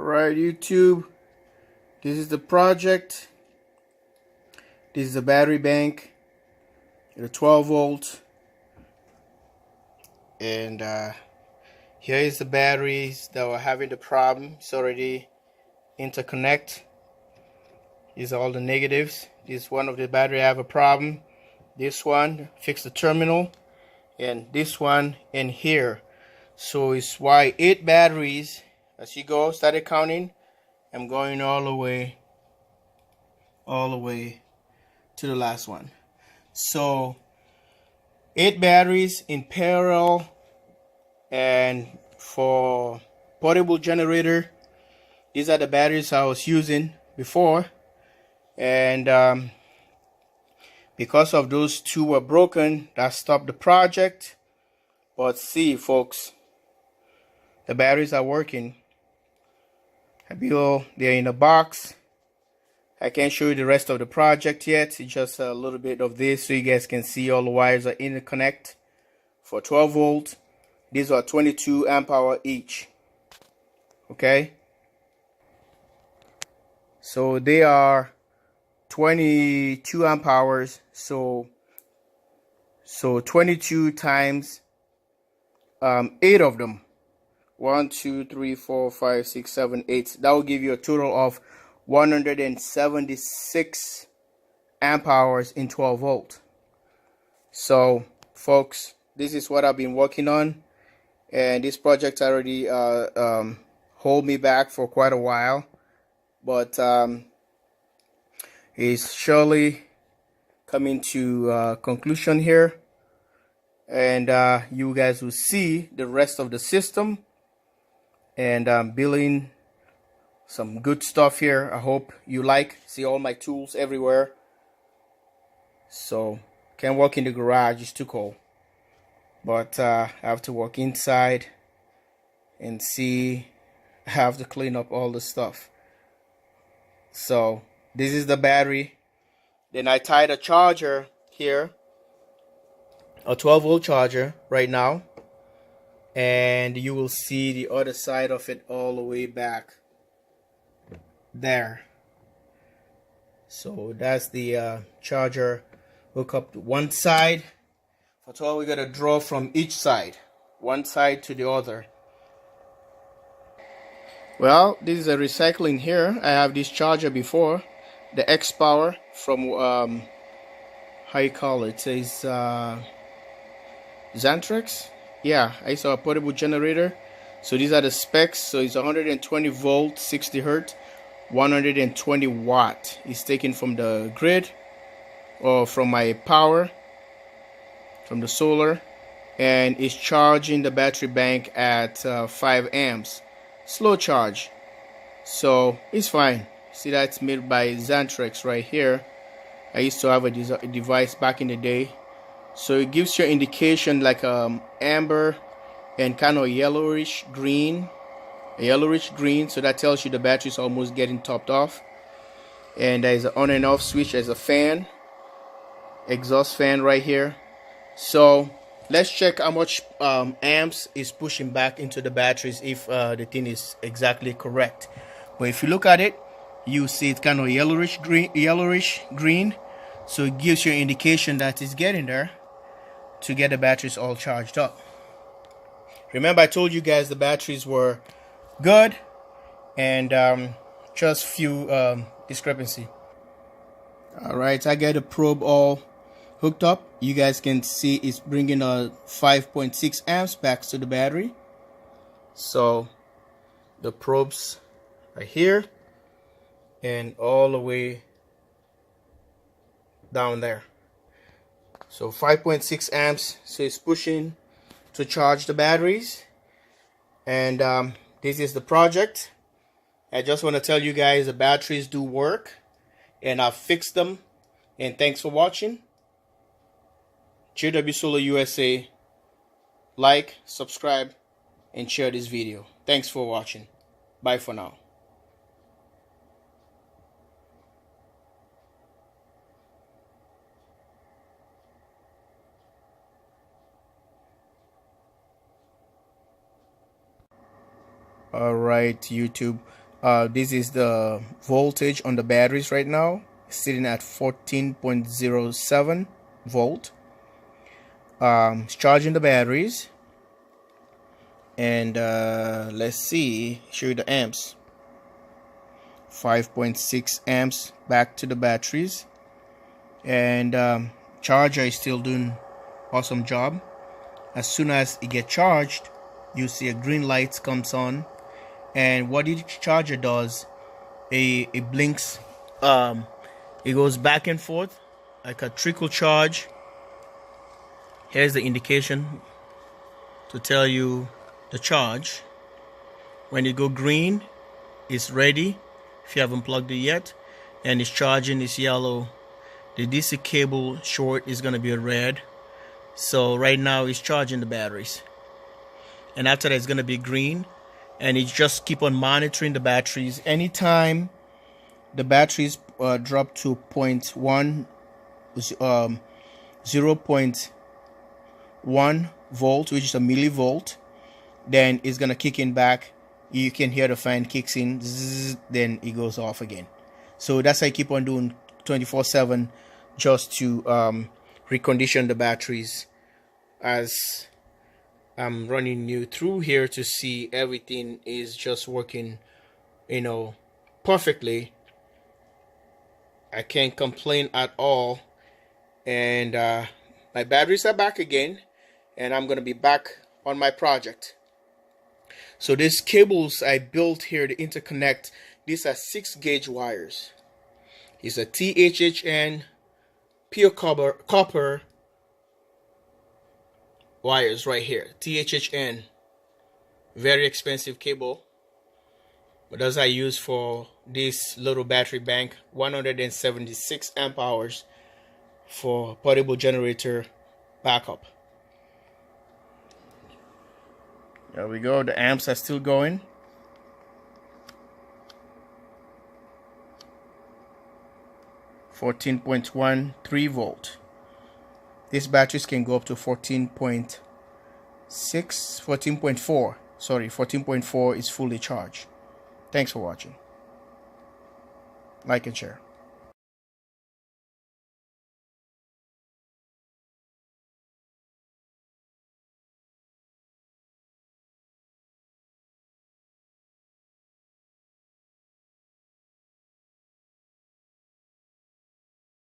Alright, YouTube, this is the project. This is the battery bank, the 12 volt, and here is the batteries that were having the problem. It's already interconnect. These are all the negatives. This one of the battery have a problem. This one fix the terminal, and this one in here. So it's why 8 batteries. As you go, started counting. I'm going all the way to the last one. So 8 batteries in parallel, and for portable generator, these are the batteries I was using before, and because of those 2 were broken, that stopped the project. But see, folks, the batteries are working. They're in a box. I can't show you the rest of the project yet. It's just a little bit of this so you guys can see all the wires are interconnect for 12 volt. These are 22 amp hour each. Okay, so they are 22 amp hours. So 22 times 8 of them. 1, 2, 3, 4, 5, 6, 7, 8. That will give you a total of 176 amp hours in 12 volt. So folks, this is what I've been working on, and this project already hold me back for quite a while, but it's surely coming to conclusion here, and you guys will see the rest of the system, and I'm building some good stuff here. I hope you see all my tools everywhere. So can't walk in the garage, it's too cold, but I have to walk inside and see. I have to clean up all the stuff. So this is the battery. Then I tied a charger here, a 12 volt charger right now, and you will see the other side of it all the way back there. So that's the charger. Hook up to one side. For 12, we gotta draw from each side, one side to the other. Well, this is a recycling here. I have this charger before, the X Power from how you call it? It says Xantrex. Yeah, I saw a portable generator. So these are the specs. So it's 120 volt, 60 hertz, 120 watt. It's taken from the grid or from my power, from the solar, and it's charging the battery bank at 5 amps. Slow charge. So it's fine. See, that's made by Xantrex right here. I used to have a device back in the day. So it gives you an indication like amber and kind of yellowish green. So that tells you the battery is almost getting topped off. And there's an on and off switch. There's a fan, exhaust fan right here. So let's check how much amps is pushing back into the batteries, if the thing is exactly correct. But if you look at it, you see it's kind of yellowish green. So it gives you an indication that it's getting there to get the batteries all charged up. Remember, I told you guys the batteries were good, and just few discrepancy. All right, I got the probe all hooked up. You guys can see it's bringing a 5.6 amps back to the battery. So the probes are here and all the way down there. So 5.6 amps. So it's pushing to charge the batteries, and this is the project. I just want to tell you guys the batteries do work, and I've fixed them. And thanks for watching. jwsolarusa. Like, subscribe, and share this video. Thanks for watching. Bye for now. Alright, YouTube, This is the voltage on the batteries right now, sitting at 14.07 volt. It's charging the batteries, and let's see, show you the amps. 5.6 amps back to the batteries, and charger is still doing awesome job. As soon as it gets charged, you see a green light comes on, and what each charger does, it blinks. It goes back and forth like a trickle charge. Here's the indication to tell you the charge. When it go green, it's ready. If you haven't plugged it yet, and it's charging, it's yellow. The DC cable short is gonna be red. So right now it's charging the batteries, and after that it's gonna be green, and it just keep on monitoring the batteries. Anytime the batteries drop to 0.1 volt, which is a millivolt, then it's gonna kick in back. You can hear the fan kicks in, zzz, then it goes off again. So that's how I keep on doing 24/7, just to recondition the batteries, as I'm running you through here to see everything is just working, perfectly. I can't complain at all. And my batteries are back again, and I'm gonna be back on my project. So these cables I built here to interconnect, these are 6-gauge wires. It's a THHN pure copper wires right here. THHN, very expensive cable, but those I use for this little battery bank. 176 amp hours for portable generator backup. There we go, the amps are still going. .13 volt. These batteries can go up to 14.4. Sorry, 14.4 is fully charged. Thanks for watching. Like and share.